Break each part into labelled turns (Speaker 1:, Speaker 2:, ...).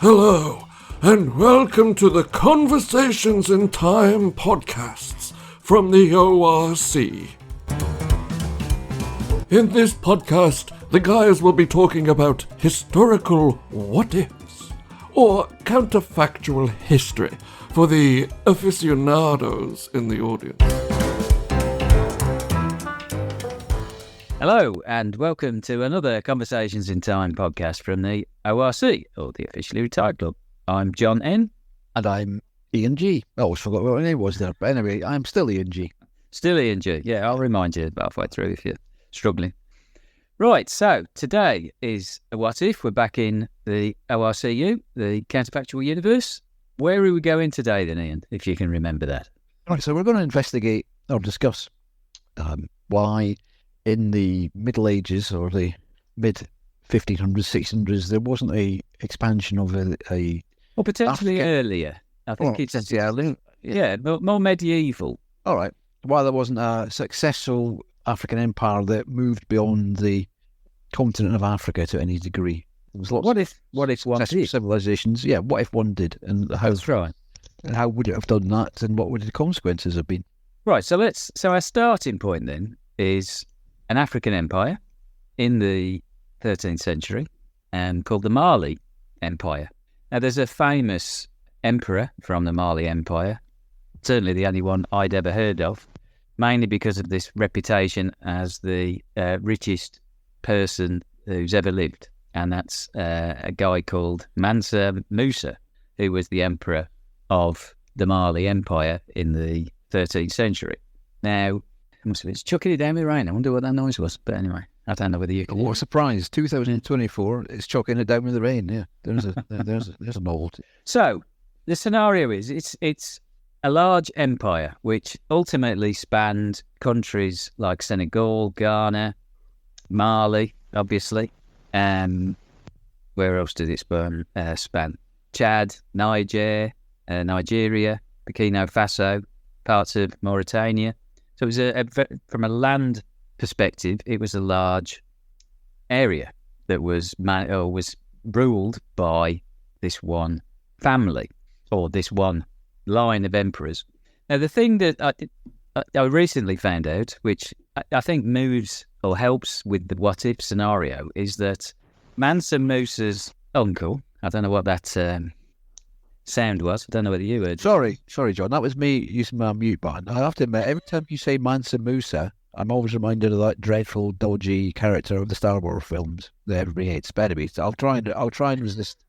Speaker 1: Hello, and welcome to the Conversations in Time podcasts from the ORC. In this podcast, the guys will be talking about historical what-ifs, or counterfactual history for the aficionados in the audience.
Speaker 2: Hello, and welcome to another Conversations in Time podcast from the ORC, or the Officially Retired Club. I'm John N.
Speaker 3: And I'm Ian G. I always forgot what my name was there, but anyway, I'm still Ian G.
Speaker 2: Still Ian G. Yeah, I'll remind you halfway through if you're struggling. Right, so today is a what if. We're back in the ORCU, the Counterfactual Universe. Where are we going today then, Ian, if you can remember that?
Speaker 3: All right, so we're going to investigate or discuss why in the Middle Ages or the mid-1500s, 1600s, there wasn't a expansion of a
Speaker 2: Well, potentially earlier. I think more medieval.
Speaker 3: All right. Why there wasn't a successful African empire that moved beyond the continent of Africa to any degree. There was lots
Speaker 2: What if one did?
Speaker 3: civilizations. Yeah, what if one did? And how,
Speaker 2: That's right.
Speaker 3: and how would it have done that? And what would the consequences have been?
Speaker 2: Right, so our starting point then is an African empire in the 13th century called the Mali Empire. Now, there's a famous emperor from the Mali Empire, certainly the only one I'd ever heard of, mainly because of this reputation as the richest person who's ever lived. And that's a guy called Mansa Musa, who was the emperor of the Mali Empire in the 13th century. Now, it's chucking it down with rain. I wonder what that noise was. But anyway, I don't know whether you can.
Speaker 3: What a surprise! 2024, it's chucking it down with the rain. Yeah, there's a novelty.
Speaker 2: So the scenario is it's a large empire which ultimately spanned countries like Senegal, Ghana, Mali, obviously. Where else did it span? Chad, Nigeria, Burkina Faso, parts of Mauritania. So it was from a land perspective, it was a large area that was ruled by this one family or this one line of emperors. Now, the thing that I recently found out, which I think moves or helps with the what-if scenario, is that Mansa Musa's uncle, I don't know what that sound was. I don't know whether you heard.
Speaker 3: Sorry, John. That was me using my mute button. I have to admit, every time you say Mansa Musa, I'm always reminded of that dreadful, dodgy character of the Star Wars films that everybody hates. Better be. So I'll try and resist.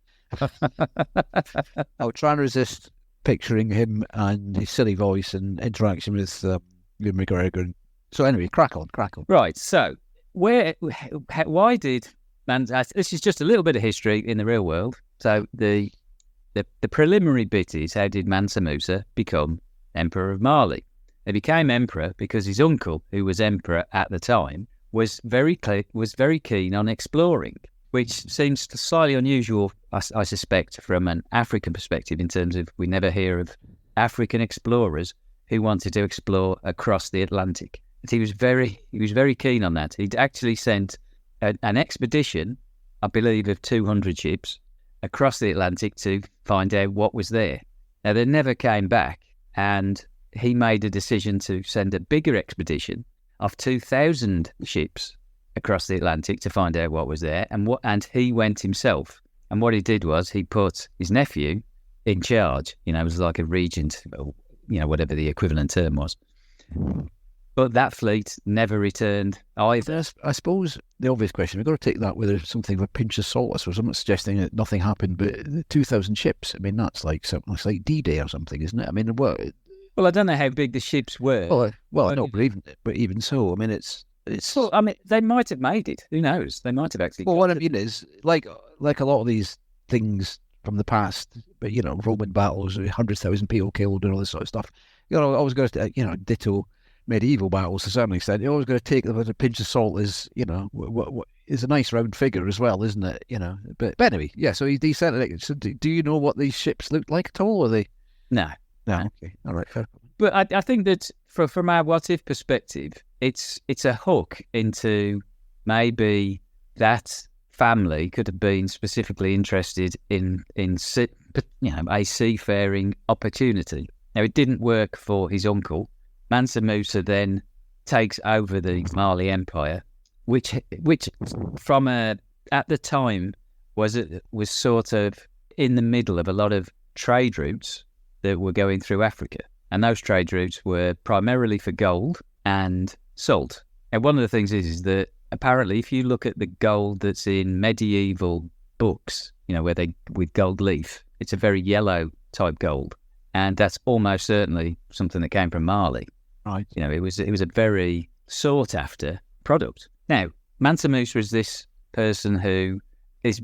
Speaker 3: I'll try and resist picturing him and his silly voice and interaction with Ewan McGregor. So anyway, crack on.
Speaker 2: Right. So why did Mansa? This is just a little bit of history in the real world. So the preliminary bit is, how did Mansa Musa become Emperor of Mali? He became emperor because his uncle, who was emperor at the time, was very keen on exploring, which seems slightly unusual, I suspect, from an African perspective, in terms of we never hear of African explorers who wanted to explore across the Atlantic. But he was very keen on that. He'd actually sent an expedition, I believe, of 200 ships across the Atlantic to find out what was there. Now, they never came back, and he made a decision to send a bigger expedition of 2,000 ships across the Atlantic to find out what was there, and he went himself. And what he did was he put his nephew in charge. It was like a regent, whatever the equivalent term was. But that fleet never returned either.
Speaker 3: I suppose the obvious question, we've got to take that with something of a pinch of salt. I suppose I'm not suggesting that nothing happened, but 2,000 ships, I mean, that's like something like D-Day or something, isn't it? I mean,
Speaker 2: Well, I don't know how big the ships were.
Speaker 3: Well, I know, but even so, I mean, it's.
Speaker 2: Well, I mean, they might have made it. Who knows? They might have actually.
Speaker 3: Well, what I mean is, like a lot of these things from the past, but Roman battles, 100,000 people killed, and all this sort of stuff. Always got to, ditto medieval battles to a certain extent. You always got to take them with a pinch of salt. Is what is a nice round figure as well, isn't it? But anyway, yeah. So he sent it. So do you know what these ships looked like at all? Or they?
Speaker 2: No.
Speaker 3: Okay. All right. Fair.
Speaker 2: But I think that from our what-if perspective, it's a hook into maybe that family could have been specifically interested in a seafaring opportunity. Now, it didn't work for his uncle. Mansa Musa then takes over the Mali Empire, which from at the time was sort of in the middle of a lot of trade routes that were going through Africa, and those trade routes were primarily for gold and salt. And one of the things is that apparently, if you look at the gold that's in medieval books, where they with gold leaf, it's a very yellow type gold, and that's almost certainly something that came from Mali.
Speaker 3: Right.
Speaker 2: It was a very sought after product. Now, Mansa Musa is this person who is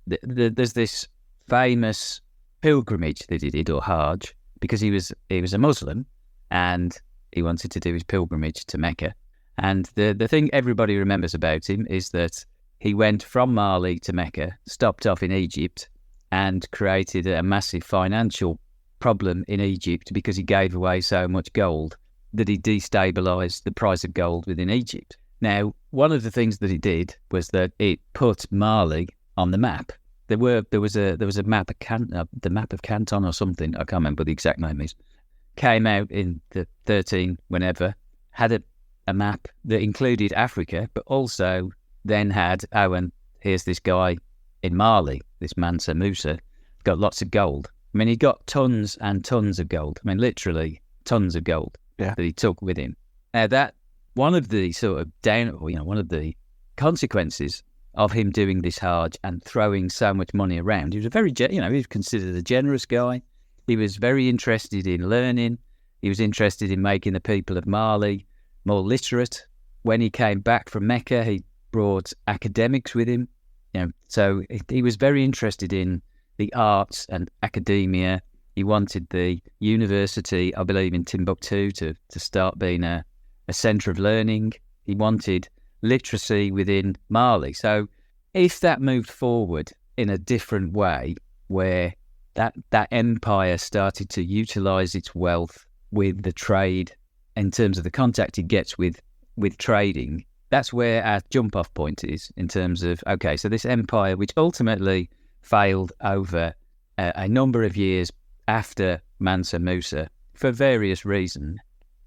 Speaker 2: there's this famous pilgrimage that he did, or Hajj, because he was a Muslim and he wanted to do his pilgrimage to Mecca. And the thing everybody remembers about him is that he went from Mali to Mecca, stopped off in Egypt, and created a massive financial problem in Egypt because he gave away so much gold that he destabilised the price of gold within Egypt. Now, one of the things that it did was that it put Mali on the map. There was a map of the map of Canton or something. I can't remember what the exact name is. Came out in the 13 whenever, had a map that included Africa, but also then had, and here's this guy in Mali, this Mansa Musa, got lots of gold. I mean, he got tons and tons of gold. I mean, literally tons of gold that he took with him. Now, that one of the sort of one of the consequences of him doing this Hajj and throwing so much money around, he was he was considered a generous guy. He was very interested in learning. He was interested in making the people of Mali more literate. When he came back from Mecca, he brought academics with him. So he was very interested in the arts and academia. He wanted the university, I believe, in Timbuktu to start being a centre of learning. He wanted literacy within Mali. So if that moved forward in a different way, where that empire started to utilise its wealth with the trade in terms of the contact it gets with trading, that's where our jump-off point is in terms of, okay, so this empire, which ultimately failed over a number of years after Mansa Musa, for various reasons.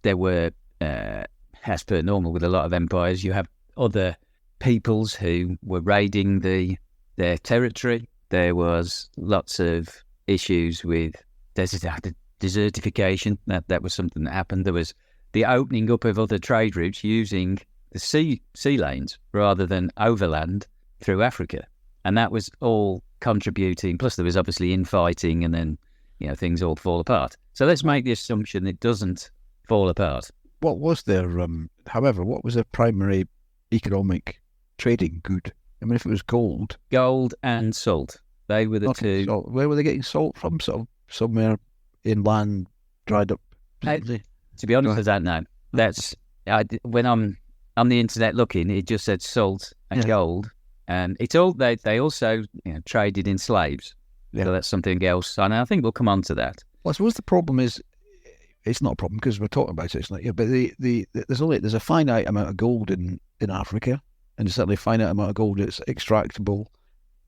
Speaker 2: There were, as per normal with a lot of empires, you have other peoples who were raiding their territory. There was lots of issues with desertification. That was something that happened. There was the opening up of other trade routes using the sea lanes rather than overland through Africa. And that was all contributing. Plus there was obviously infighting, and then, things all fall apart. So let's make the assumption it doesn't fall apart.
Speaker 3: What was their, however, what was their primary economic trading good? I mean, if it was gold
Speaker 2: and salt, they were the two.
Speaker 3: Salt. Where were they getting salt from? Somewhere inland, dried up.
Speaker 2: To be honest, I don't know. When I'm on the internet looking, it just said salt and gold, and it's all they also traded in slaves. So that's something else, and I think we'll come on to that.
Speaker 3: Well, I suppose the problem is, it's not a problem because we're talking about it. It's not, but there's a finite amount of gold in Africa, and there's certainly a finite amount of gold that's extractable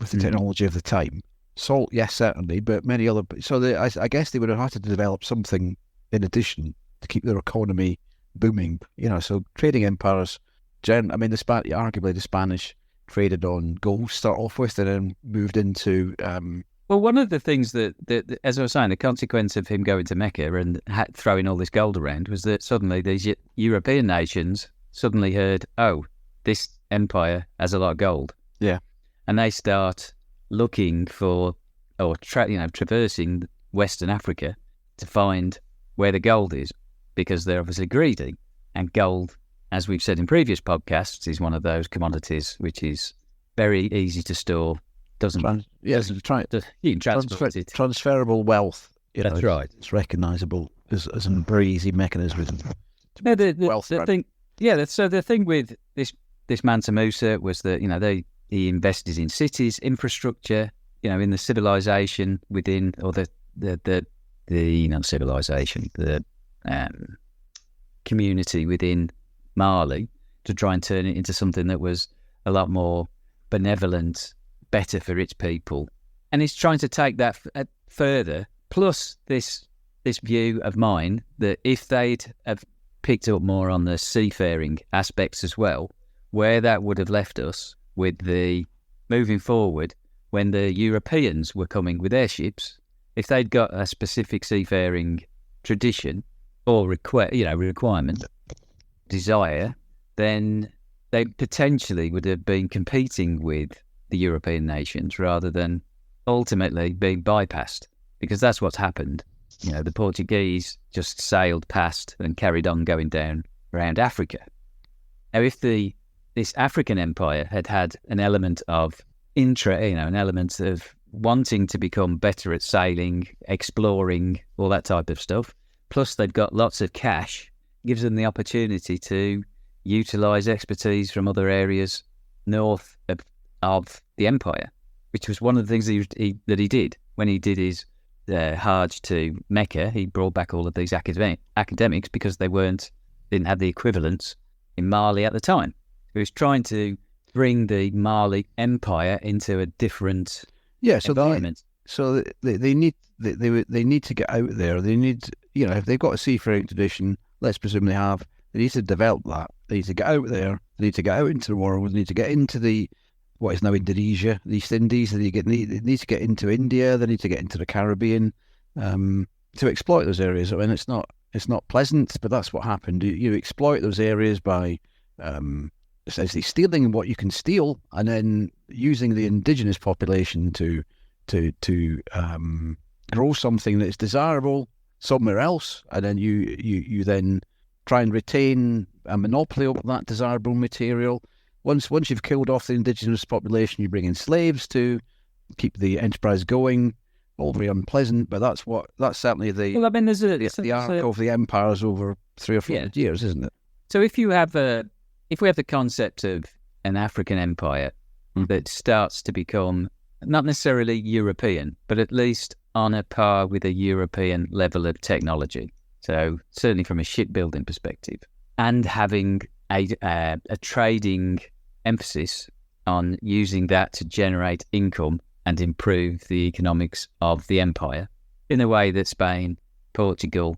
Speaker 3: with the technology of the time. Salt, yes, certainly, but many other. So I guess they would have had to develop something in addition to keep their economy booming. So trading empires. Arguably the Spanish traded on gold to start off with, and then moved into.
Speaker 2: Well, one of the things that, as I was saying, the consequence of him going to Mecca and throwing all this gold around was that suddenly these European nations suddenly heard, this empire has a lot of gold.
Speaker 3: Yeah.
Speaker 2: And they start looking for, or traversing Western Africa to find where the gold is, because they're obviously greedy. And gold, as we've said in previous podcasts, is one of those commodities which is very easy to store. You can transport it.
Speaker 3: Transferable wealth.
Speaker 2: That's right.
Speaker 3: It's recognisable as a very easy mechanism.
Speaker 2: The thing with this Mansa Musa was that he invested in cities, infrastructure, in the civilization within, or the community within Mali, to try and turn it into something that was a lot more benevolent, better for its people. And it's trying to take that further, plus this view of mine that if they'd have picked up more on the seafaring aspects as well, where that would have left us with the moving forward when the Europeans were coming with their ships, if they'd got a specific seafaring tradition or requirement, desire, then they potentially would have been competing with the European nations rather than ultimately being bypassed, because that's what's happened. The Portuguese just sailed past and carried on going down around Africa. Now, if this African empire had an element of an element of wanting to become better at sailing, exploring, all that type of stuff, plus they've got lots of cash, gives them the opportunity to utilise expertise from other areas north of the empire, which was one of the things that he did when he did his Hajj to Mecca. He brought back all of these academics because they didn't have the equivalents in Mali at the time. He was trying to bring the Mali Empire into a different environment.
Speaker 3: They need to get out there. They need, if they've got a seafaring tradition, let's presume they have, they need to develop that. They need to get out there. They need to get out into the world. They need to get into what is now Indonesia, the East Indies. They need to get into India. They need to get into the Caribbean to exploit those areas. I mean, it's not pleasant, but that's what happened. You exploit those areas by essentially stealing what you can steal, and then using the indigenous population to grow something that's desirable somewhere else, and then you then try and retain a monopoly over that desirable material. Once you've killed off the indigenous population, you bring in slaves to keep the enterprise going. All very unpleasant, but that's certainly the arc of the empires over 300 or 400 years, isn't it?
Speaker 2: So if we have the concept of an African empire that starts to become not necessarily European, but at least on a par with a European level of technology, so certainly from a shipbuilding perspective, and having a trading emphasis on using that to generate income and improve the economics of the empire in a way that Spain, Portugal,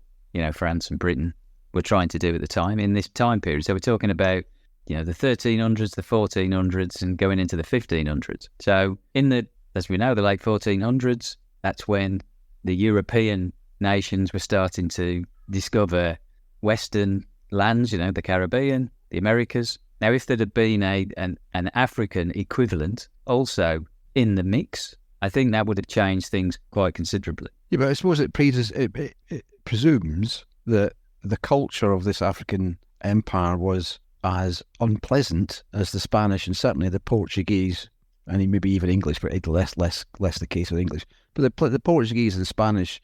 Speaker 2: France and Britain were trying to do at the time in this time period. So we're talking about the 1300s, the 1400s, and going into the 1500s. So as we know, the late 1400s, that's when the European nations were starting to discover Western lands, the Caribbean, the Americas. Now, if there'd have been an African equivalent also in the mix, I think that would have changed things quite considerably.
Speaker 3: Yeah, but I suppose it presumes that the culture of this African empire was as unpleasant as the Spanish and certainly the Portuguese, and maybe even English, but less the case with English. But the Portuguese and Spanish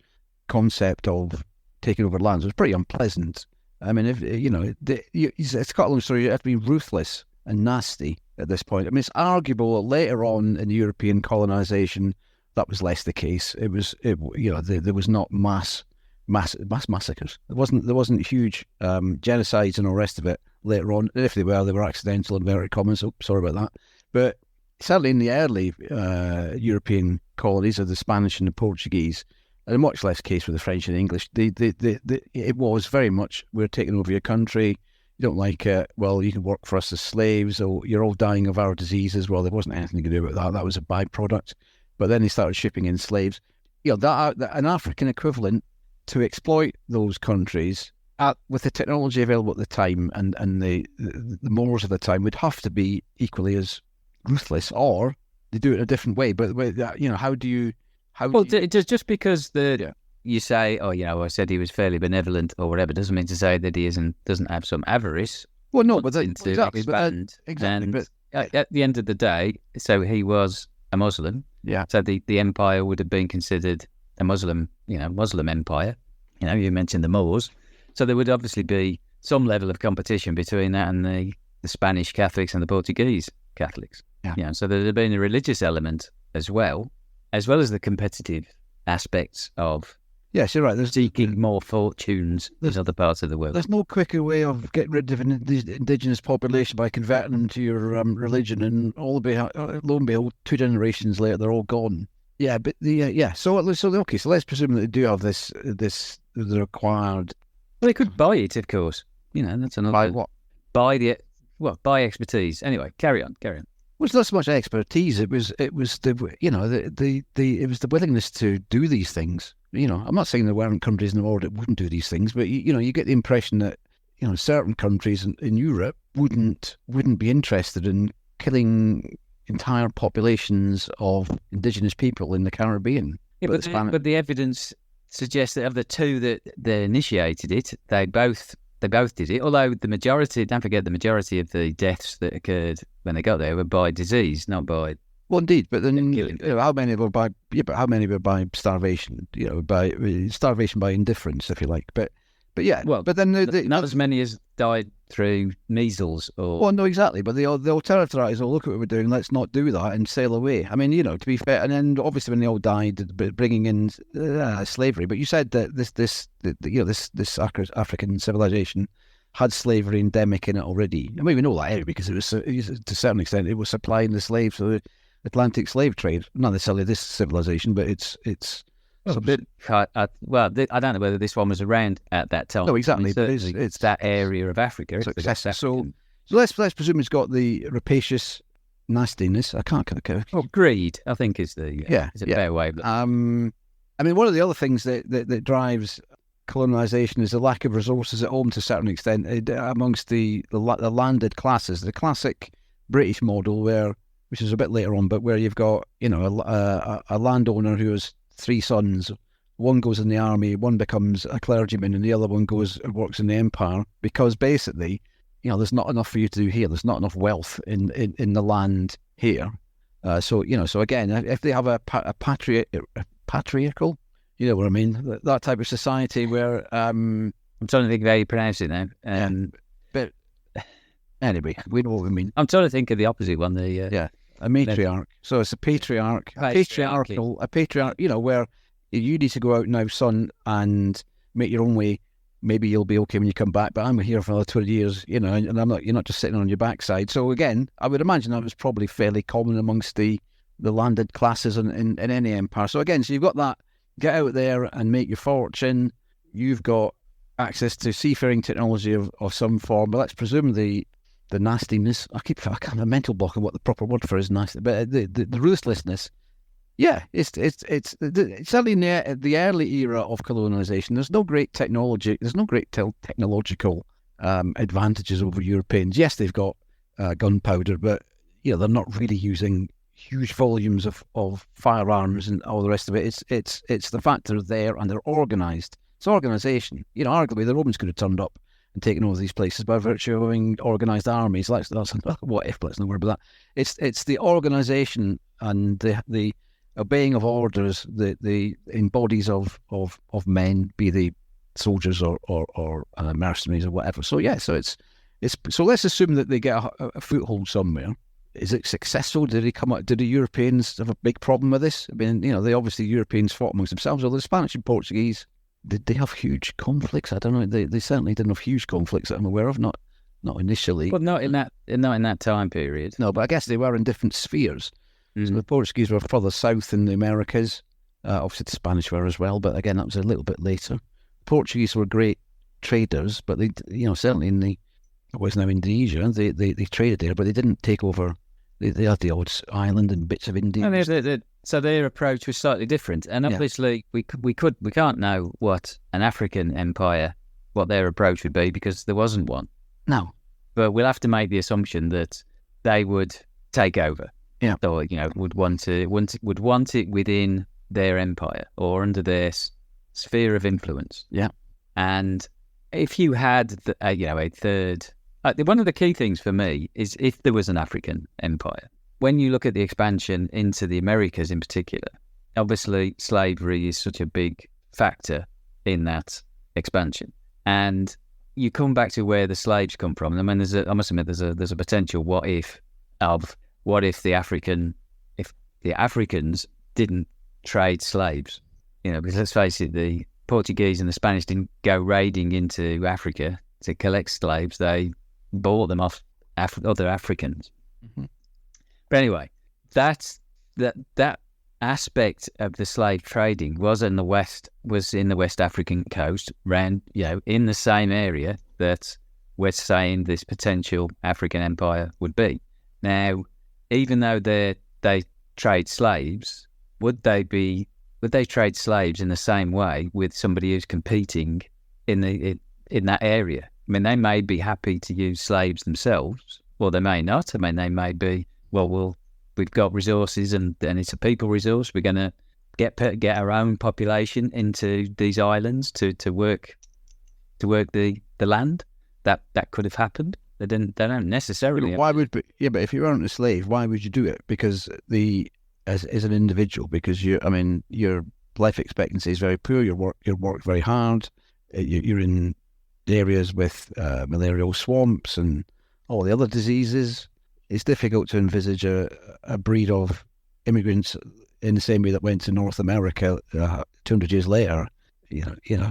Speaker 3: concept of taking over lands was pretty unpleasant. I mean, it's got a long story. You have to be ruthless and nasty at this point. I mean, it's arguable that later on in European colonisation that was less the case. There was not mass massacres. There wasn't huge genocides and all the rest of it later on. And if they were accidental, inverted commas. So sorry about that. But certainly in the early European colonies of the Spanish and the Portuguese, and much less case with the French and English, it was very much, we're taking over your country. You don't like it, well, you can work for us as slaves, or you're all dying of our diseases. Well, there wasn't anything to do about that. That was a byproduct. But then they started shipping in slaves. An African equivalent to exploit those countries with the technology available at the time and the Moors of the time would have to be equally as ruthless, or they do it in a different way. But how do you?
Speaker 2: Just because you say, I said he was fairly benevolent or whatever, doesn't mean to say that he doesn't have some avarice.
Speaker 3: Well, no, but
Speaker 2: exactly. But at the end of the day, so he was a Muslim.
Speaker 3: Yeah.
Speaker 2: So the empire would have been considered a Muslim empire. You mentioned the Moors, so there would obviously be some level of competition between that and the Spanish Catholics and the Portuguese Catholics.
Speaker 3: Yeah.
Speaker 2: So there'd have been a religious element as well as the competitive aspects of
Speaker 3: Yes, you're right.
Speaker 2: seeking more fortunes in other parts of the world.
Speaker 3: There's no quicker way of getting rid of an indigenous population by converting them to your religion, and lo and behold, 2 generations later, they're all gone. Yeah, but So let's presume that they do have this the required.
Speaker 2: Well, they could buy it, of course. That's another.
Speaker 3: Buy what?
Speaker 2: Buy expertise. Anyway, carry on.
Speaker 3: Well, it's not so much expertise. It was the willingness to do these things. I'm not saying there weren't countries in the world that wouldn't do these things, but you get the impression that certain countries in Europe wouldn't be interested in killing entire populations of indigenous people in the Caribbean.
Speaker 2: Yeah, but the evidence suggests that of the 2 that they initiated it, they both did it. Although don't forget the majority of the deaths that occurred when they got there were by disease, not by.
Speaker 3: Well, indeed, but then how many were by? Yeah, but how many were by starvation? By starvation by indifference, if you like. But yeah.
Speaker 2: Well,
Speaker 3: but then
Speaker 2: not as many as died through measles or.
Speaker 3: Well, no, exactly. But the alternative to that is, look at what we're doing. Let's not do that and sail away. I mean, to be fair, and then obviously when they all died, bringing in slavery. But you said that this African civilization had slavery endemic in it already. I mean, we know that anyway because it was to a certain extent it was supplying the slaves for the Atlantic slave trade. Not necessarily this civilization, but it's a bit.
Speaker 2: I don't know whether this one was around at that time.
Speaker 3: No, exactly.
Speaker 2: I mean, it's that area of Africa.
Speaker 3: So let's presume it's got the rapacious nastiness. I can't kind of.
Speaker 2: Oh, greed, I think is the is a fair way.
Speaker 3: I mean, one of the other things that drives colonisation is the lack of resources at home to a certain extent amongst the landed classes. The classic British model which is a bit later on, but where you've got, a landowner who has 3 sons. One goes in the army, one becomes a clergyman, and the other one works in the empire, because basically, there's not enough for you to do here. There's not enough wealth in the land here. So again, if they have a patriarchal, you know what I mean, that type of society where
Speaker 2: I'm trying to think of how you pronounce it now.
Speaker 3: But anyway, we know what we mean.
Speaker 2: I'm trying to think of the opposite one.
Speaker 3: A matriarch. So it's a patriarch, a patriarch, where you need to go out now, son, and make your own way. Maybe you'll be okay when you come back, but I'm here for another 20 years, and you're not just sitting on your backside. So again, I would imagine that was probably fairly common amongst the landed classes in any empire. So again, you've got that, get out there and make your fortune. You've got access to seafaring technology of some form, but let's presume the nastiness. I have a mental block on what the proper word for is nasty, but the ruthlessness. Yeah, it's certainly in the early era of colonization. There's no great technology. There's no great technological advantages over Europeans. Yes, they've got gunpowder, but they're not really using huge volumes of firearms and all the rest of it. It's the fact they're there and they're organized. It's organization. Arguably the Romans could have turned up and taken over these places by virtue of having organised armies. That's what if. Let's not worry about that. It's the organisation and the obeying of orders, the in bodies of men, be they soldiers or mercenaries or whatever. So so let's assume that they get a foothold somewhere. Is it successful? Did the Europeans have a big problem with this? I mean, Europeans fought amongst themselves. Although the Spanish and Portuguese, did they have huge conflicts? I don't know. They certainly didn't have huge conflicts that I'm aware of. Not initially.
Speaker 2: Well, not in that time period.
Speaker 3: No, but I guess they were in different spheres. Mm-hmm. So the Portuguese were further south in the Americas. Obviously, the Spanish were as well, but again, that was a little bit later. Portuguese were great traders, but they, certainly in what is now Indonesia, they traded there, but they didn't take over. They had the odd island and bits of India.
Speaker 2: So their approach was slightly different, and obviously we can't know what an African empire, what their approach would be, because there wasn't one.
Speaker 3: No,
Speaker 2: but we'll have to make the assumption that they would take over.
Speaker 3: Yeah,
Speaker 2: so would want it within their empire or under their sphere of influence.
Speaker 3: Yeah,
Speaker 2: and if you had a third. One of the key things for me is if there was an African empire. When you look at the expansion into the Americas in particular, obviously slavery is such a big factor in that expansion. And you come back to where the slaves come from. I mean, I must admit, there's a potential what if the Africans didn't trade slaves. Because let's face it, the Portuguese and the Spanish didn't go raiding into Africa to collect slaves. They bought them off other Africans.
Speaker 3: Mm-hmm.
Speaker 2: But anyway, that aspect of the slave trading was in the West African coast, around, in the same area that we're saying this potential African empire would be. Now, even though they trade slaves, would they trade slaves in the same way with somebody who's competing in that area? I mean, they may be happy to use slaves themselves, or they may not. I mean, they may be, we've got resources and it's a people resource. We're going to get our own population into these islands to work the land. That could have happened. They don't necessarily.
Speaker 3: Why would? But if you weren't a slave, why would you do it? Because as an individual, because your life expectancy is very poor. You work very hard. You're in areas with malarial swamps and all the other diseases. It's difficult to envisage a breed of immigrants in the same way that went to North America 200 years later.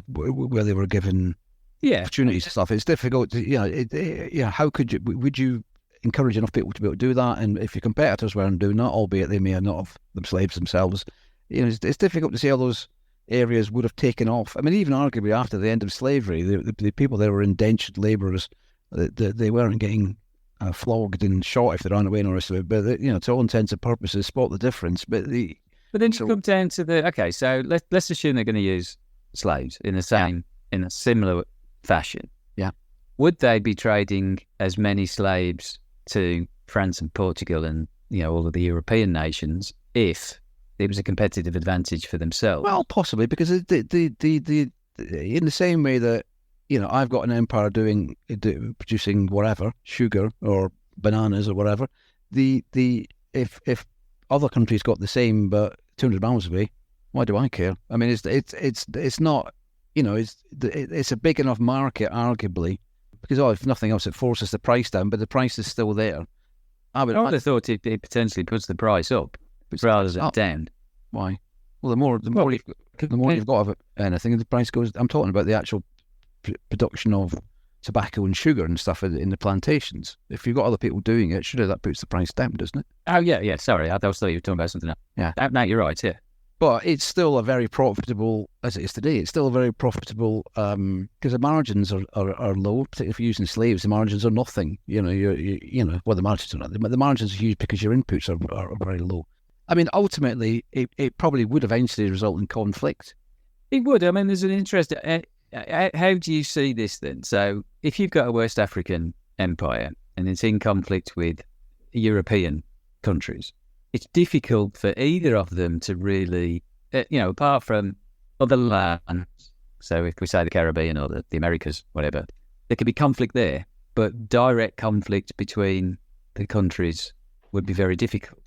Speaker 3: Where they were given opportunities and stuff. It's difficult to, how would you encourage enough people to be able to do that? And if your competitors weren't doing that, albeit they may have not have them slaves themselves, it's difficult to see how those areas would have taken off. I mean, even arguably after the end of slavery, the people there were indentured labourers. They weren't getting flogged and shot if they ran away and all the rest of it. But to all intents and purposes, spot the difference. But then
Speaker 2: you come down to so let's assume they're going to use slaves in a similar fashion. Yeah. Would they be trading as many slaves to France and Portugal and all of the European nations if it was a competitive advantage for themselves?
Speaker 3: Well, possibly, because in the same way that I've got an empire producing whatever, sugar or bananas or whatever. If other countries got the same but 200 miles away, why do I care? I mean, it's not. It's a big enough market, arguably, because if nothing else, it forces the price down, but the price is still there.
Speaker 2: I would have thought it potentially puts the price up rather than down.
Speaker 3: Why? Well, the more you've got of anything, the price goes. I'm talking about the actual production of tobacco and sugar and stuff in the plantations. If you've got other people doing it, surely that puts the price down, doesn't it?
Speaker 2: Oh yeah. Sorry, I thought you were talking about something else.
Speaker 3: Yeah.
Speaker 2: No, you're right. Yeah.
Speaker 3: But it's still a very profitable, as it is today. It's still a very profitable because the margins are low. Particularly if you're using slaves, the margins are nothing. The margins are not. The margins are huge because your inputs are very low. I mean, ultimately, it probably would eventually result in conflict.
Speaker 2: It would. I mean, there's an interest. How do you see this then? So, if you've got a West African empire and it's in conflict with European countries, it's difficult for either of them to really, apart from other lands. So if we say the Caribbean or the Americas, whatever, there could be conflict there, but direct conflict between the countries would be very difficult.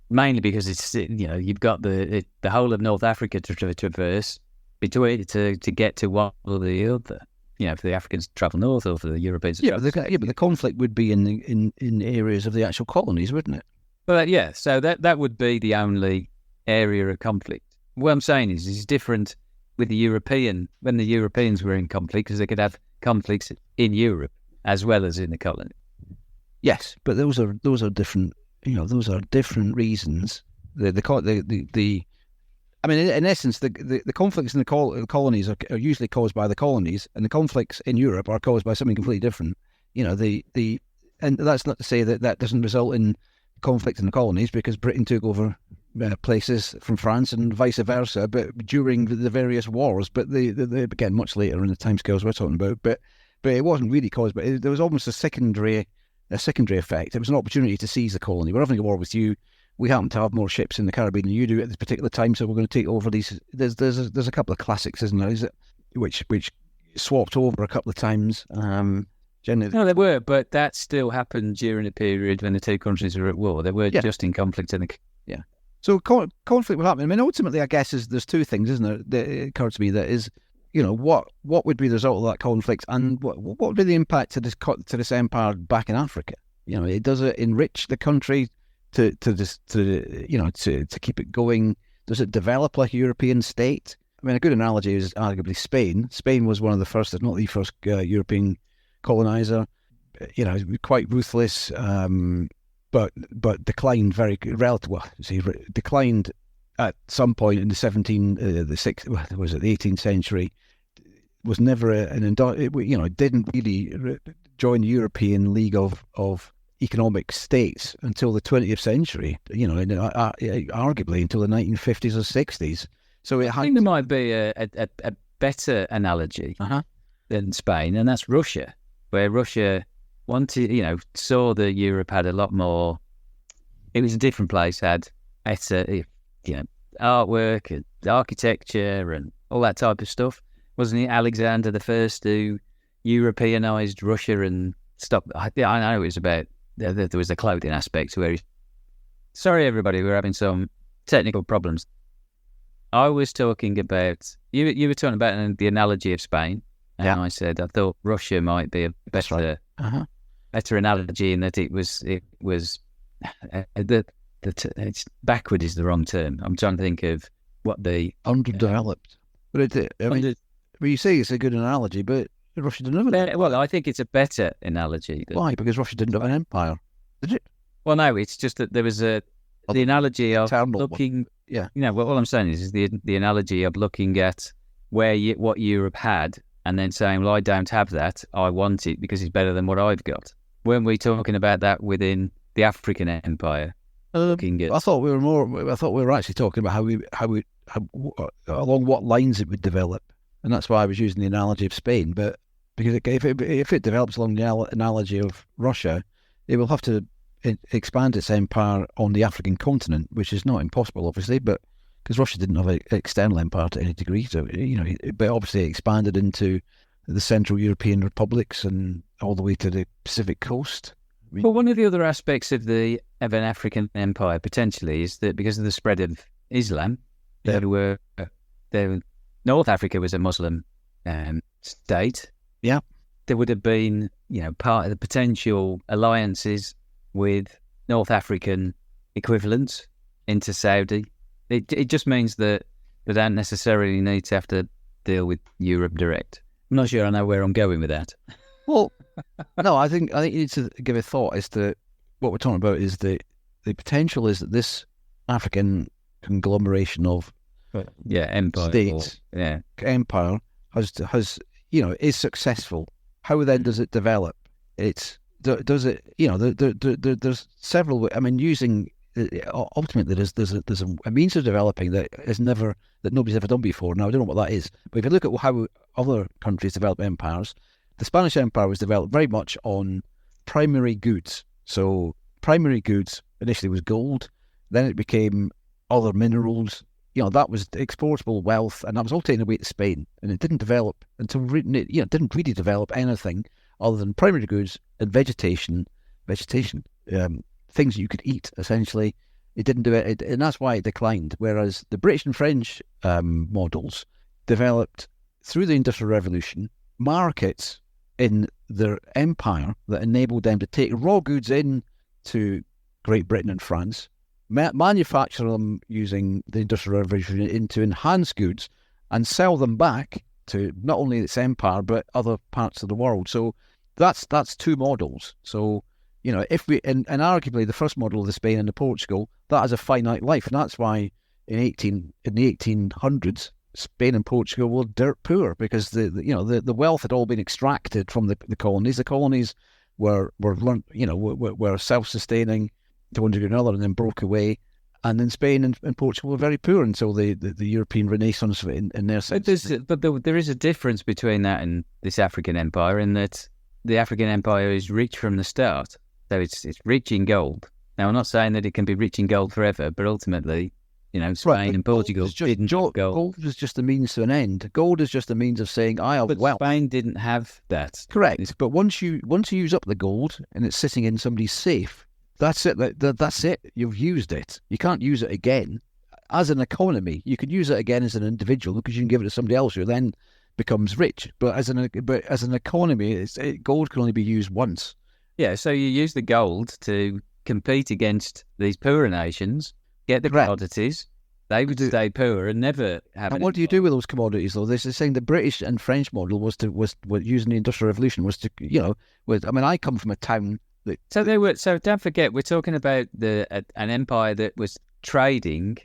Speaker 2: Mainly because it's, you've got the whole of North Africa to traverse between to get to one or the other. For the Africans to travel north or for the Europeans to travel south.
Speaker 3: But the conflict would be in areas of the actual colonies, wouldn't it?
Speaker 2: Well, so that would be the only area of conflict. What I'm saying is it's different with when the Europeans were in conflict, because they could have conflicts in Europe as well as in the colony.
Speaker 3: Yes, but those are different. Those are different reasons. In essence, the conflicts in the colonies are usually caused by the colonies, and the conflicts in Europe are caused by something completely different. And that's not to say that doesn't result in conflict in the colonies, because Britain took over places from France and vice versa, but during the various wars. But they began much later in the timescales we're talking about. But it wasn't really caused. But there was almost a secondary effect. It was an opportunity to seize the colony. We're having a war with you. We happen to have more ships in the Caribbean than you do at this particular time, so we're going to take over these. There's a couple of classics, isn't there? Is it which swapped over a couple of times.
Speaker 2: No, there were, but that still happened during a period when the two countries were at war. They were just in conflict.
Speaker 3: So conflict will happen. I mean, ultimately, I guess there's two things, isn't there? That it occurred to me that is, what would be the result of that conflict, and what would be the impact to this empire back in Africa? Does it enrich the country to keep it going? Does it develop like a European state? I mean, a good analogy is arguably Spain. Spain was one of the first, if not the first, European colonizer. Quite ruthless, but declined declined at some point in the 18th century. Was never didn't really join the European League of Economic States until the 20th century. Arguably until the 1950s or 60s. So
Speaker 2: I think there might be a better analogy than Spain, and that's Russia, where Russia wanted, saw that Europe had a lot more. It was a different place, had better, artwork and architecture and all that type of stuff. Wasn't it Alexander the First who Europeanized Russia and stopped? I know it was about, there was a clothing aspect where sorry everybody, we're having some technical problems. I was talking about, you were talking about the analogy of Spain, and I said I thought Russia might be a better better analogy in that it was it's backward is the wrong term. I'm trying to think of what the
Speaker 3: underdeveloped. But you say it's a good analogy, but Russia didn't have it.
Speaker 2: Well, I think it's a better analogy.
Speaker 3: Why? Because Russia didn't have an empire, did it?
Speaker 2: Well, no, it's just that there was the analogy of looking.
Speaker 3: Yeah.
Speaker 2: What I'm saying is the analogy of looking at what Europe had and then saying, well, I don't have that. I want it because it's better than what I've got. Weren't we talking about that within the African empire?
Speaker 3: I thought we were actually talking about how along what lines it would develop, and that's why I was using the analogy of Spain. But because if it develops along the analogy of Russia, it will have to expand its empire on the African continent, which is not impossible, obviously, but because Russia didn't have an external empire to any degree, so but obviously it expanded into the Central European republics and all the way to the Pacific coast.
Speaker 2: Well, one of the other aspects of an African empire potentially is that because of the spread of Islam, North Africa was a Muslim state.
Speaker 3: Yeah,
Speaker 2: there would have been part of the potential alliances with North African equivalents into Saudi. It just means that they don't necessarily need to have to deal with Europe direct. I'm not sure I know where I'm going with that.
Speaker 3: Well, no, I think you need to give a thought as to what we're talking about. Is the potential is that this African conglomeration of
Speaker 2: empire
Speaker 3: states, empire has is successful. How then does it develop? There's several. I mean, using ultimately there's a means of developing that nobody's ever done before. Now I don't know what that is, but if you look at how other countries develop empires, the Spanish Empire was developed very much on primary goods. So primary goods initially was gold, then it became other minerals. That was exportable wealth, and that was all taken away to Spain, and it didn't develop until it didn't really develop anything other than primary goods and vegetation, things you could eat, essentially. It didn't do it, and that's why it declined. Whereas the British and French models developed through the Industrial Revolution markets in their empire that enabled them to take raw goods in to Great Britain and France, manufacture them using the Industrial Revolution into enhanced goods, and sell them back to not only its empire but other parts of the world. So that's two models. So if we and arguably the first model of the Spain and the Portugal, that has a finite life, and that's why in the 1800s Spain and Portugal were dirt poor, because the wealth had all been extracted from the colonies. The colonies were self-sustaining to one degree or another, and then broke away. And then Spain and Portugal were very poor until the European Renaissance in their sense.
Speaker 2: But there is a difference between that and this African empire, in that the African empire is rich from the start. So it's rich in gold. Now, I'm not saying that it can be rich in gold forever, but ultimately, Spain and Portugal didn't gold.
Speaker 3: Gold was just a means to an end. Gold is just a means of saying, I have wealth.
Speaker 2: Spain didn't have that.
Speaker 3: Correct. But once you use up the gold and it's sitting in somebody's safe, that's it. That's it. You've used it. You can't use it again. As an economy, you can use it again as an individual, because you can give it to somebody else who then becomes rich. But as an economy, gold can only be used once.
Speaker 2: Yeah. So you use the gold to compete against these poorer nations, get the commodities, They would stay poor and never have.
Speaker 3: And what do you do with those commodities, though? This is saying the British and French model was using the Industrial Revolution was to, I come from a town that.
Speaker 2: So they were. So don't forget, we're talking about an empire that was trading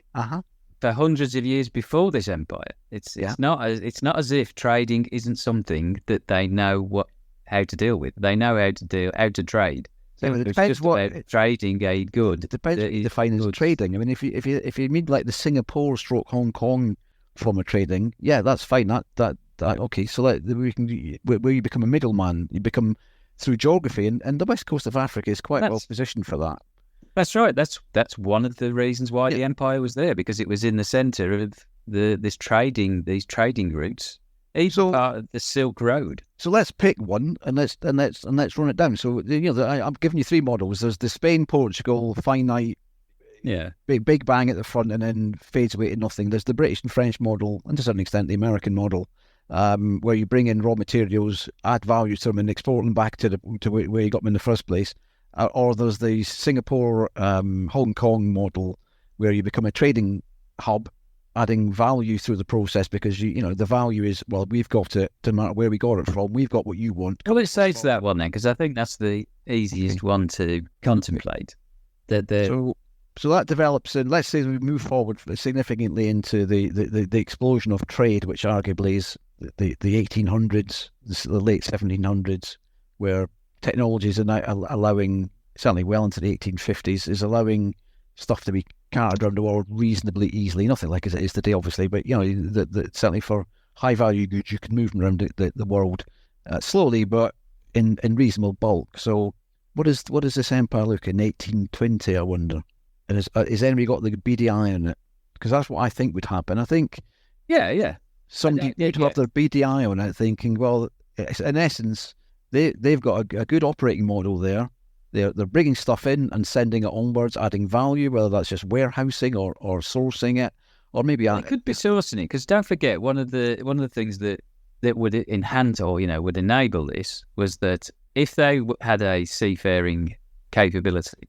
Speaker 2: for hundreds of years before this empire. It's not as if trading isn't something that they know how to deal with. They know how to trade. So
Speaker 3: it
Speaker 2: it's
Speaker 3: depends
Speaker 2: just about trading a good.
Speaker 3: It depends what you define as trading. I mean, if you mean like the Singapore / Hong Kong form of trading, yeah, that's fine. That okay. So where you become a middleman, you become through geography, and the west coast of Africa is quite well positioned for that.
Speaker 2: That's right. That's one of the reasons why the empire was there, because it was in the centre of these trading routes. Even part of the Silk Road.
Speaker 3: So let's pick one and let's run it down. So I'm giving you three models. There's the Spain, Portugal, finite, big bang at the front and then fades away to nothing. There's the British and French model, and to a certain extent the American model, where you bring in raw materials, add value to them, and export them back to where you got them in the first place. Or there's the Singapore, Hong Kong model, where you become a trading hub, adding value through the process, because the value is, well, we've got it, no matter where we got it from, we've got what you want.
Speaker 2: Well, let's say to that one then, because I think that's the easiest one to contemplate.
Speaker 3: So that develops, and let's say we move forward significantly into the explosion of trade, which arguably is the 1800s, the late 1700s, where technologies are now allowing, certainly well into the 1850s, is allowing stuff to be carted around the world reasonably easily. Nothing like as it is today, obviously, but certainly for high value goods, you can move them around the world slowly, but in reasonable bulk. So, what does this empire look in 1820? I wonder. And has anybody got the beady eye on it? Because that's what I think would happen. I think, somebody would have their beady eye on it, thinking, well, in essence, they've got a good operating model there. They're bringing stuff in and sending it onwards, adding value, whether that's just warehousing or sourcing it, or maybe
Speaker 2: it could be sourcing it. Because don't forget, one of the things that would enhance or would enable this was that if they had a seafaring capability,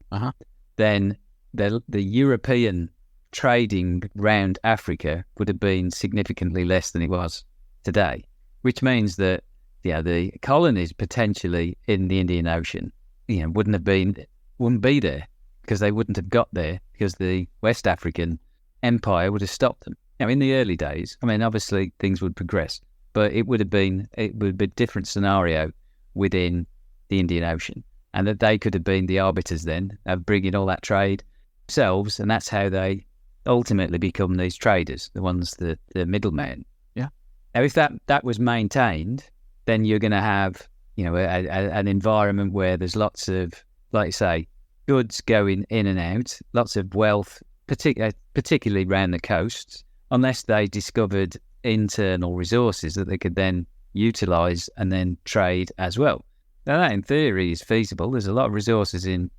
Speaker 2: then the European trading round Africa would have been significantly less than it was today, which means that the colonies potentially in the Indian Ocean wouldn't be there, because they wouldn't have got there, because the West African Empire would have stopped them. Now, in the early days, I mean, obviously things would progress, but it would be a different scenario within the Indian Ocean, and that they could have been the arbiters then of bringing all that trade themselves, and that's how they ultimately become these traders, the ones, the middlemen.
Speaker 3: Yeah.
Speaker 2: Now, if that was maintained, then you're going to have an environment where there's lots of, like you say, goods going in and out, lots of wealth, particularly around the coasts, unless they discovered internal resources that they could then utilise and then trade as well. Now, that in theory is feasible. There's a lot of resources in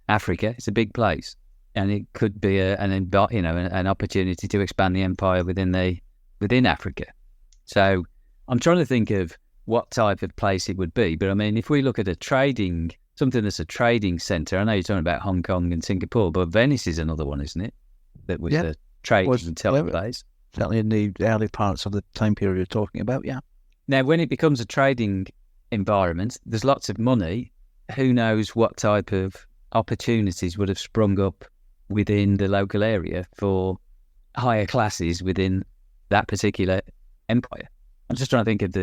Speaker 2: Africa. It's a big place, and it could be an opportunity to expand the empire within Africa. So I'm trying to think of what type of place it would be. But I mean, if we look at something that's a trading centre, I know you're talking about Hong Kong and Singapore, but Venice is another one, isn't it? That was a trading place.
Speaker 3: Certainly in the early parts of the time period you're talking about, yeah.
Speaker 2: Now, when it becomes a trading environment, there's lots of money. Who knows what type of opportunities would have sprung up within the local area for higher classes within that particular empire. I'm just trying to think of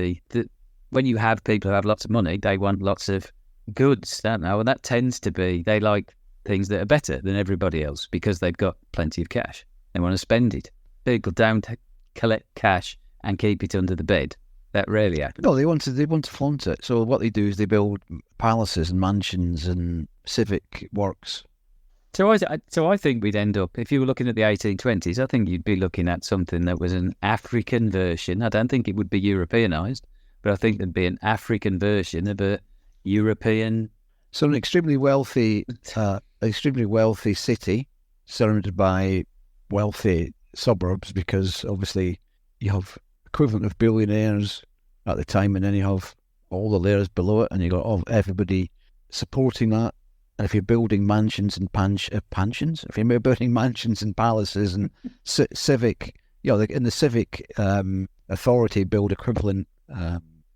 Speaker 2: when you have people who have lots of money, they want lots of goods, don't they? And that tends to be, they like things that are better than everybody else because they've got plenty of cash. They want to spend it. People don't collect cash and keep it under the bed. That rarely happens.
Speaker 3: No, they want to flaunt it. So what they do is they build palaces and mansions and civic works.
Speaker 2: So I think we'd end up, if you were looking at the 1820s, I think you'd be looking at something that was an African version. I don't think it would be Europeanized, but I think there'd be an African version of a European.
Speaker 3: So an extremely wealthy city surrounded by wealthy suburbs, because obviously you have equivalent of billionaires at the time, and then you have all the layers below it, and you got everybody supporting that And if you're building mansions and pensions, if you're building mansions and palaces and civic, in the civic authority build equivalent,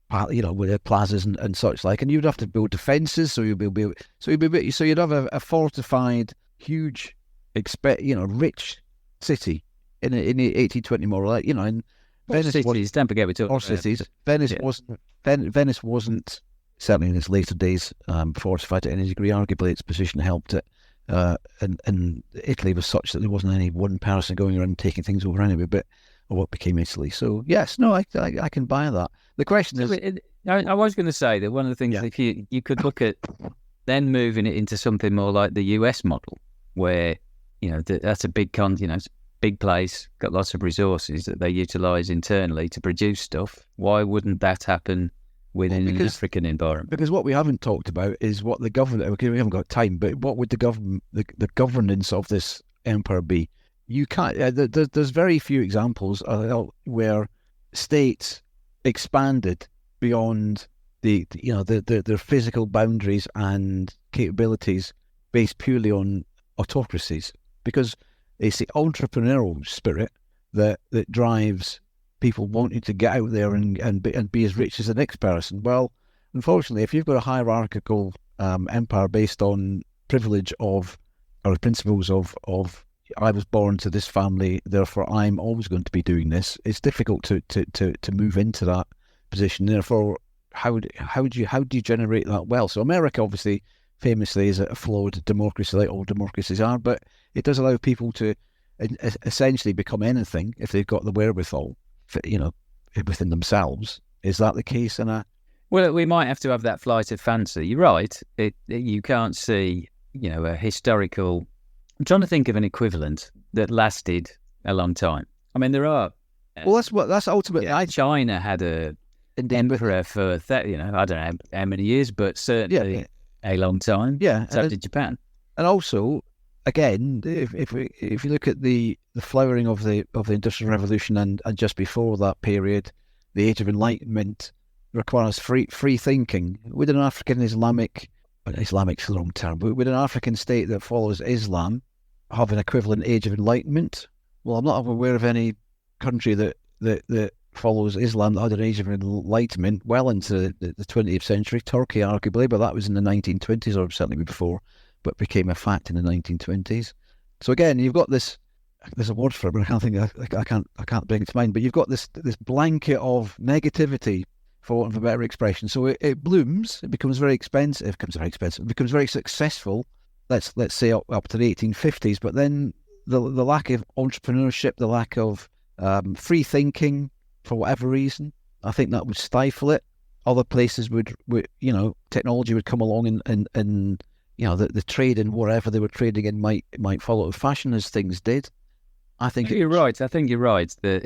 Speaker 3: with plazas and such like, and you'd have to build defences, so you'd have a fortified, huge, rich city in the 1820 more like, and Venice
Speaker 2: cities. Don't forget we talked
Speaker 3: about cities. Venice wasn't. Certainly in its later days, fortified to any degree. Arguably, its position helped it. And Italy was such that there wasn't any one person going around taking things over anyway, or what became Italy. So, yes, no, I can buy that. The question is...
Speaker 2: I was going to say that one of the things, if you could look at then moving it into something more like the US model, where, that's a big big place, got lots of resources that they utilise internally to produce stuff. Why wouldn't that happen within an African environment?
Speaker 3: Because what we haven't talked about is what the government. Okay, we haven't got time, but what would the governance of this empire be? You can't. There's very few examples where states expanded beyond their physical boundaries and capabilities based purely on autocracies, because it's the entrepreneurial spirit that drives people wanting to get out there and be as rich as the next person. Well, unfortunately, if you've got a hierarchical empire based on privilege or principles of I was born to this family, therefore I'm always going to be doing this, it's difficult to move into that position. Therefore, how do you generate that wealth? So America, obviously, famously, is a flawed democracy, like all democracies are, but it does allow people to essentially become anything if they've got the wherewithal, within themselves. Is that the case?
Speaker 2: Well, we might have to have that flight of fancy. You're right. You can't see, a historical. I'm trying to think of an equivalent that lasted a long time. I mean, there are.
Speaker 3: Well, that's ultimately.
Speaker 2: China had a emperor for I don't know how many years, but certainly a long time.
Speaker 3: Yeah,
Speaker 2: so did Japan.
Speaker 3: And also, again, if you look at the flowering of the Industrial Revolution and just before that period, the Age of Enlightenment requires free thinking. With an African Islamic's the wrong term, but with an African state that follows Islam have an equivalent Age of Enlightenment. Well, I'm not aware of any country that follows Islam that had an Age of Enlightenment well into the 20th century. Turkey, arguably, but that was in the 1920s or certainly before, but became a fact in the 1920s. So again, you've got this. There's a word for it, but I can't bring it to mind. But you've got this blanket of negativity, for want of a better expression. So it blooms. It becomes very expensive. It becomes very successful. Let's say up to the 1850s. But then the lack of entrepreneurship, the lack of free thinking, for whatever reason, I think that would stifle it. Other places would technology would come along and the trade in wherever they were trading in might follow fashion as things did. I think
Speaker 2: you're right. I think you're right that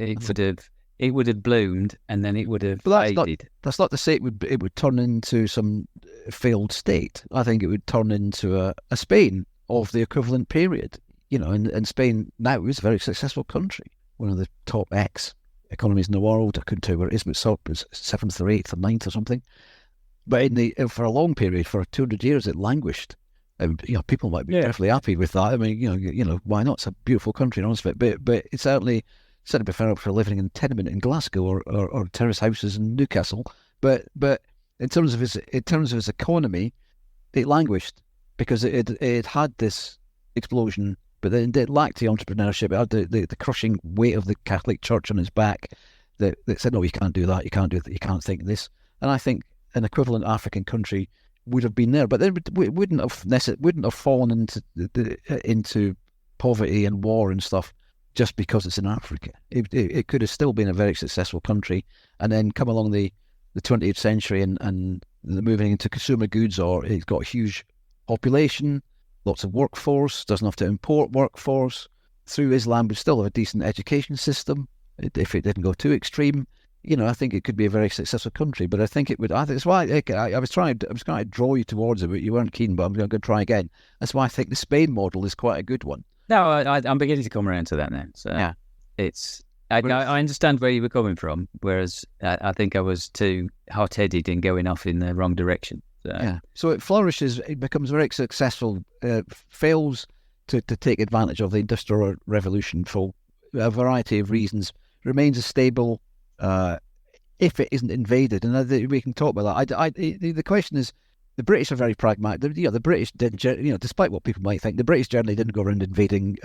Speaker 2: it would have bloomed and then it would have faded.
Speaker 3: That's not to say it would turn into some failed state. I think it would turn into a Spain of the equivalent period. And Spain now is a very successful country, one of the top X economies in the world. I couldn't tell you where it is, but it's 7th or 8th or 9th or something. But for a long period, for 200 years, it languished. And people might be perfectly happy with that. I mean, why not? It's a beautiful country, honestly. But it's certainly preferable for living in a tenement in Glasgow or terrace houses in Newcastle. But in terms of its economy, it languished because it had this explosion, but then it lacked the entrepreneurship. It had the crushing weight of the Catholic Church on its back that said, no, you can't do that, you can't do that, you can't think this. And I think an equivalent African country would have been there, but then it wouldn't have fallen into poverty and war and stuff just because it's in Africa. It could have still been a very successful country, and then come along the 20th century and moving into consumer goods, or it's got a huge population, lots of workforce, doesn't have to import workforce. Through Islam, would still have a decent education system if it didn't go too extreme. I think it could be a very successful country, but I think it would. I think that's why I was trying to draw you towards it, but you weren't keen. But I'm going to try again. That's why I think the Spain model is quite a good one.
Speaker 2: No, I'm beginning to come around to that now. So yeah, I understand where you were coming from, whereas I think I was too hot-headed and going off in the wrong direction.
Speaker 3: So it flourishes, it becomes very successful, fails to take advantage of the Industrial Revolution for a variety of reasons, remains a stable if it isn't invaded. And we can talk about that. The question is, the British are very pragmatic. The British did, despite what people might think, the British generally didn't go around invading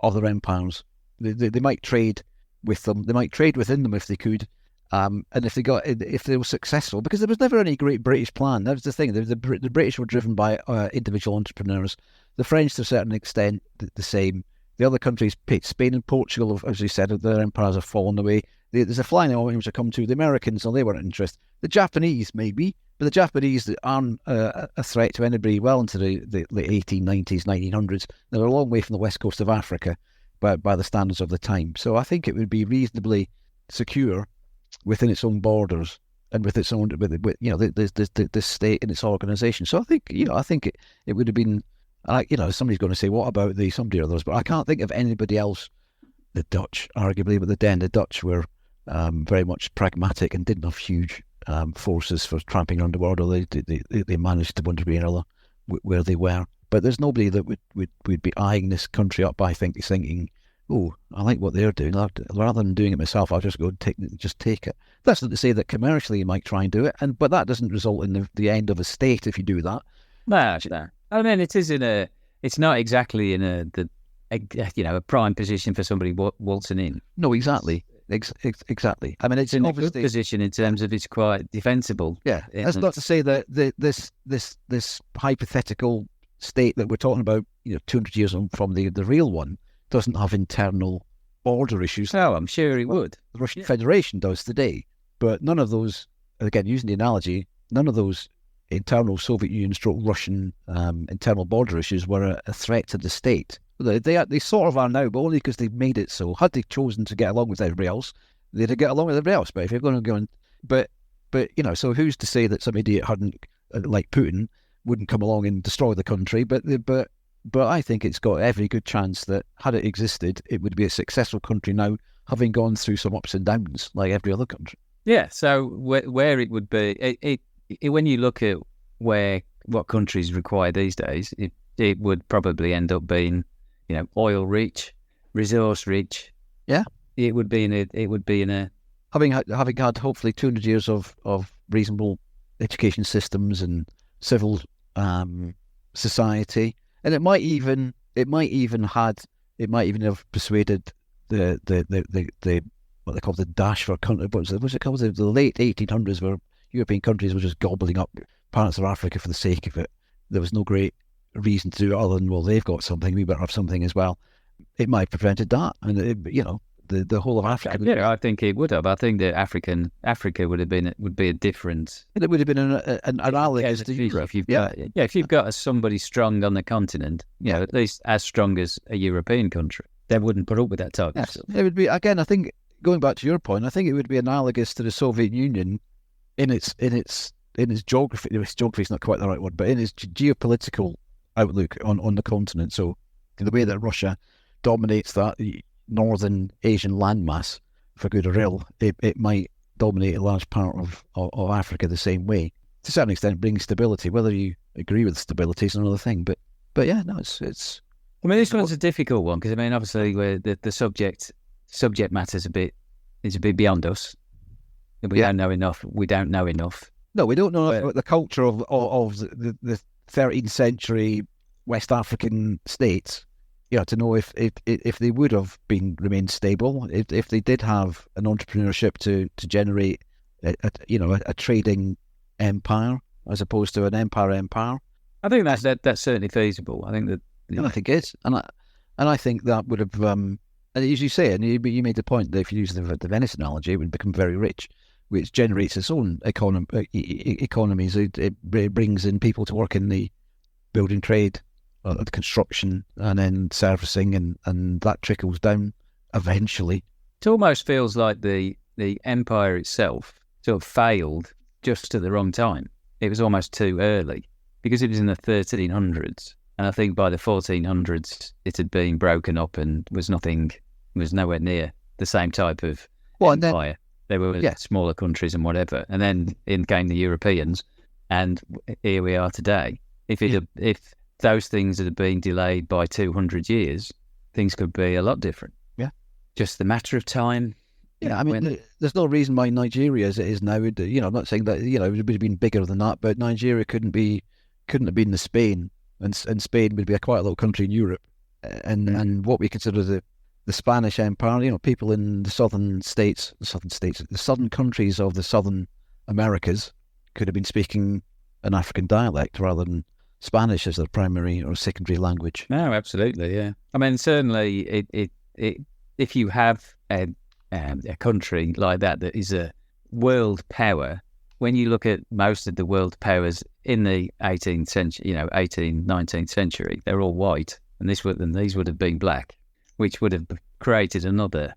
Speaker 3: other empires. They might trade with them. They might trade within them if they could. And if they were successful, because there was never any great British plan. That was the thing. The British were driven by individual entrepreneurs. The French, to a certain extent, the same. The other countries, Spain and Portugal, as you said, their empires have fallen away. There's a flying army which have come to. The Americans, they weren't interested. The Japanese, maybe, but the Japanese aren't a threat to anybody well into the late 1890s, 1900s. They're a long way from the west coast of Africa by the standards of the time. So I think it would be reasonably secure within its own borders and with its own, this state and its organisation. So I think, it would have been, somebody's going to say, what about somebody or others? But I can't think of anybody else. The Dutch, arguably, but the Dutch were very much pragmatic and didn't have huge forces for tramping around the world, or they managed to one degree or another where they were. But there's nobody that would be eyeing this country up, I think, thinking, oh, I like what they're doing. Rather than doing it myself, I'll just go and take it. That's not to say that commercially you might try and do it, but that doesn't result in the end of a state if you do that.
Speaker 2: No. I mean, it's not exactly in a prime position for somebody waltzing in.
Speaker 3: No, exactly. Exactly. I mean, it's
Speaker 2: in a good position in terms of it's quite defensible.
Speaker 3: Yeah, that's not to say that this hypothetical state that we're talking about, 200 years from the real one, doesn't have internal border issues.
Speaker 2: Oh, I'm sure it would.
Speaker 3: The Russian Federation does today, but none of those. Again, using the analogy, none of those internal Soviet Union / Russian internal border issues were a threat to the state. They sort of are now, but only because they've made it so. Had they chosen to get along with everybody else, they'd get along with everybody else. But if you're going to go and, but so who's to say that some idiot like Putin wouldn't come along and destroy the country? But I think it's got every good chance that had it existed, it would be a successful country now, having gone through some ups and downs like every other country.
Speaker 2: Yeah. So where it would be, when you look at what countries require these days, it would probably end up being, oil rich, resource rich.
Speaker 3: Yeah,
Speaker 2: it would be in a
Speaker 3: having had hopefully 200 years of reasonable education systems and civil society, and it might even have persuaded the what they call the dash for country. What's it called? The late 1800s, where European countries were just gobbling up parts of Africa for the sake of it. There was no great reason to do it other than, well, they've got something, we better have something as well. It might have prevented that, and the whole of Africa.
Speaker 2: I think it would have. I think that Africa would be a different.
Speaker 3: It would have been an analogous to Europe.
Speaker 2: If you've got somebody strong on the continent, at least as strong as a European country, they wouldn't put up with that type of stuff.
Speaker 3: It would be, again, I think, going back to your point, I think it would be analogous to the Soviet Union in its geography. Geography is not quite the right word, but in its geopolitical outlook on the continent. So the way that Russia dominates that northern Asian landmass, for good or ill, it might dominate a large part of Africa the same way. To a certain extent, bringing stability. Whether you agree with stability is another thing. But yeah, no, it's.
Speaker 2: I mean, this one's a difficult one because, I mean, obviously, the subject matter is a bit beyond us. We don't know enough. We don't know enough.
Speaker 3: No, we don't know about the culture of the 13th century West African states. To know if they would have remained stable, if they did have an entrepreneurship to generate a trading empire as opposed to an empire.
Speaker 2: I think that's certainly feasible. I think that.
Speaker 3: I think it is, and I think that would have, as you say, and you made the point that if you use the Venice analogy, it would become very rich, which generates its own economies. It brings in people to work in the building trade, the construction, and then servicing, and that trickles down eventually.
Speaker 2: It almost feels like the empire itself sort of failed just at the wrong time. It was almost too early because it was in the 1300s. And I think by the 1400s, it had been broken up and was nowhere near the same type of empire. They were smaller countries and whatever. And then in came the Europeans, and here we are today. If those things had been delayed by 200 years, things could be a lot different.
Speaker 3: Yeah.
Speaker 2: Just a matter of time.
Speaker 3: Yeah, I mean, there's no reason why Nigeria, as it is now, I'm not saying that, it would have been bigger than that, but Nigeria couldn't have been the Spain, and Spain would be a quite a little country in Europe, and what we consider the Spanish Empire, people in the southern countries of the southern Americas could have been speaking an African dialect rather than Spanish as their primary or secondary language.
Speaker 2: No, absolutely, yeah. I mean, certainly, if you have a country like that is a world power, when you look at most of the world powers in the 18th century, 19th century, they're all white, and these would have been black, which would have created another.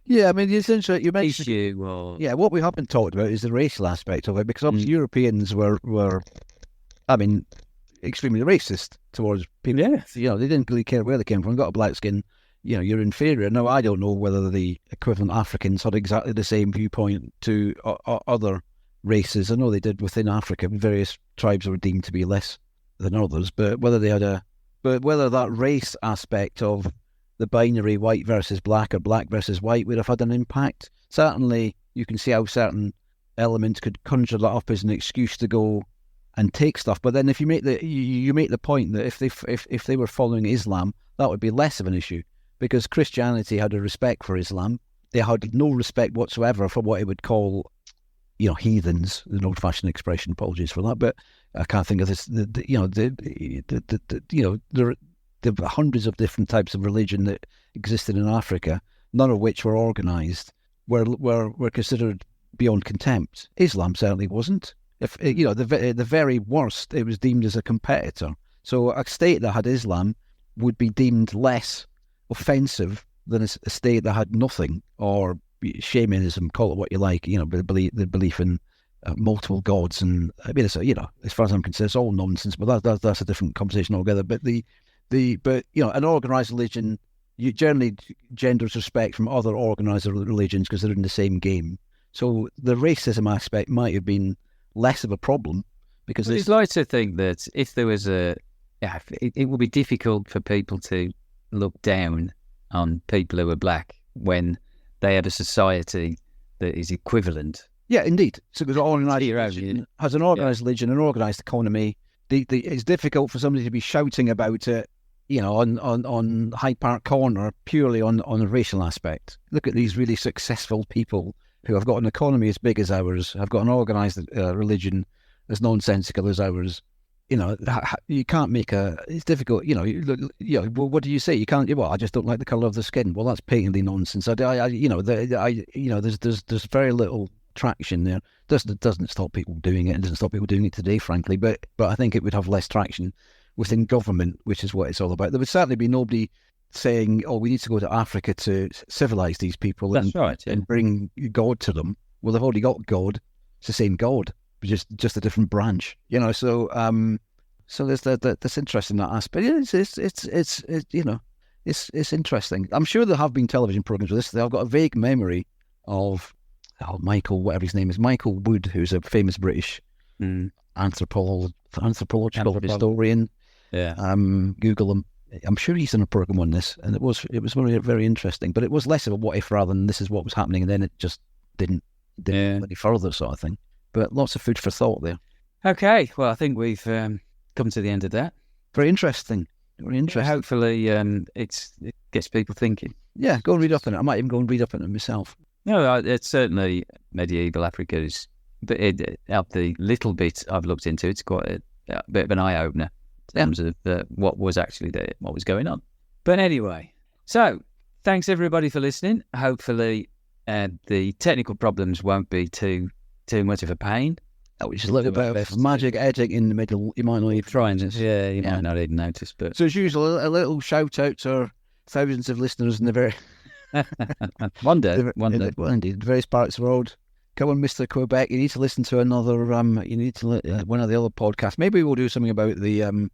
Speaker 3: Yeah, I mean, it's interesting. You mentioned
Speaker 2: issue, or
Speaker 3: what we haven't talked about is the racial aspect of it, because obviously Europeans were, extremely racist towards people.
Speaker 2: Yeah.
Speaker 3: They didn't really care where they came from. Got a black skin, you're inferior. Now, I don't know whether the equivalent Africans had exactly the same viewpoint to other races. I know they did within Africa. Various tribes were deemed to be less than others, but whether that race aspect of the binary white versus black or black versus white would have had an impact. Certainly, you can see how certain elements could conjure that up as an excuse to go and take stuff. But then, if you make the point that if they were following Islam, that would be less of an issue, because Christianity had a respect for Islam. They had no respect whatsoever for what it would call, heathens. An old-fashioned expression. Apologies for that, but I can't think of this. There were hundreds of different types of religion that existed in Africa, none of which were organised, were considered beyond contempt. Islam certainly wasn't. If the very worst, it was deemed as a competitor. So a state that had Islam would be deemed less offensive than a state that had nothing, or shamanism, call it what you like. The belief in multiple gods, and I mean, as far as I'm concerned, it's all nonsense. But that's a different conversation altogether. But an organised religion, you generally genders respect from other organised religions because they're in the same game. So the racism aspect might have been less of a problem, because
Speaker 2: I'd like to think that if there was it would be difficult for people to look down on people who are black when they have a society that is equivalent.
Speaker 3: Yeah, indeed. So because organised religion has an organised religion, an organised economy. It's difficult for somebody to be shouting about it, on Hyde Park Corner purely on a racial aspect. Look at these really successful people who have got an economy as big as ours, have got an organised religion as nonsensical as ours. You can't make it's difficult. What do you say? You can't. I just don't like the colour of the skin. Well, that's patently nonsense. There's very little traction there. Doesn't stop people doing it. It doesn't stop people doing it today, frankly. But I think it would have less traction within government, which is what it's all about. There would certainly be nobody saying, "Oh, we need to go to Africa to civilise these people and bring God to them." Well, they've already got God. It's the same God, but just a different branch. So there's that's interesting, that aspect. It's interesting. I'm sure there have been television programs with this. I've got a vague memory of Michael, whatever his name is, Michael Wood, who's a famous British anthropological historian.
Speaker 2: Yeah.
Speaker 3: Google him. I'm sure he's in a program on this, and it was very, very interesting. But it was less of a what if rather than this is what was happening, and then it just didn't go any further, sort of thing. But lots of food for thought there.
Speaker 2: Okay, well, I think we've come to the end of that.
Speaker 3: Very interesting. Very interesting.
Speaker 2: Hopefully, it gets people thinking.
Speaker 3: Yeah, go and read up on it. I might even go and read up on it myself.
Speaker 2: No, it's certainly medieval Africa is, but the little bit I've looked into, it's quite a bit of an eye opener in terms of what was actually there, what was going on. But anyway, so thanks everybody for listening. Hopefully, the technical problems won't be too much of a pain.
Speaker 3: Which is a little bit of magic editing in the middle. You might not even
Speaker 2: trying to, might not even notice. But
Speaker 3: so as usual, a little shout out to our thousands of listeners in the very
Speaker 2: one day.
Speaker 3: Well, indeed, various parts of the world. Come on, Mr. Quebec, you need to listen to another. You need to one of the other podcasts. Maybe we'll do something about the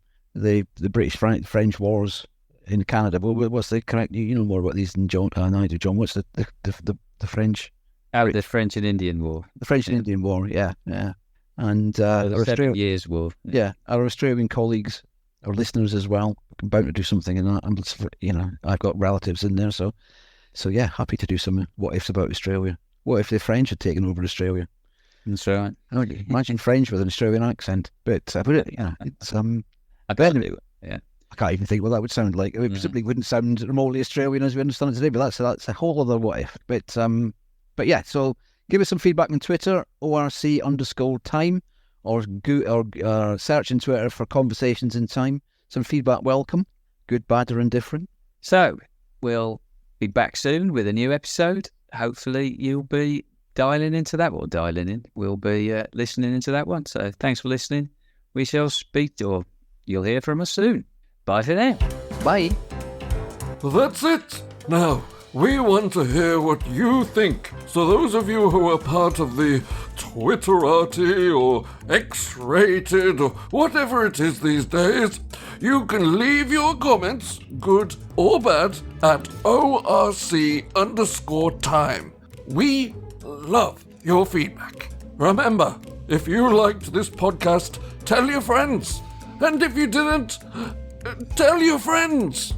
Speaker 3: British French wars in Canada. What's the correct? You know more about these than John. I do, John. What's the French?
Speaker 2: The French and Indian War.
Speaker 3: The French and Indian War. Yeah. And
Speaker 2: The
Speaker 3: our
Speaker 2: 7 years war.
Speaker 3: yeah, our Australian colleagues, our listeners as well. I'm bound to do something in that. I've got relatives in there, so yeah, happy to do some what ifs about Australia. What if the French had taken over Australia?
Speaker 2: That's right.
Speaker 3: Imagine French with an Australian accent. But it's
Speaker 2: I
Speaker 3: Ben-
Speaker 2: can't do it. Yeah.
Speaker 3: I can't even think what that would sound like. It simply wouldn't sound remotely Australian as we understand it today. But that's a whole other what if. But yeah, so give us some feedback on Twitter, ORC_time, or search in Twitter for Conversations in Time. Some feedback welcome, good, bad, or indifferent.
Speaker 2: So we'll be back soon with a new episode. Hopefully you'll be dialing into that, or dialing in. We'll be listening into that one. So thanks for listening. We shall speak, or you'll hear from us soon. Bye for now.
Speaker 3: Bye.
Speaker 1: That's it. Now, we want to hear what you think. So those of you who are part of the Twitterati or X-rated or whatever it is these days, you can leave your comments, good or bad, at ORC_time. We love your feedback. Remember, if you liked this podcast, tell your friends. And if you didn't, tell your friends.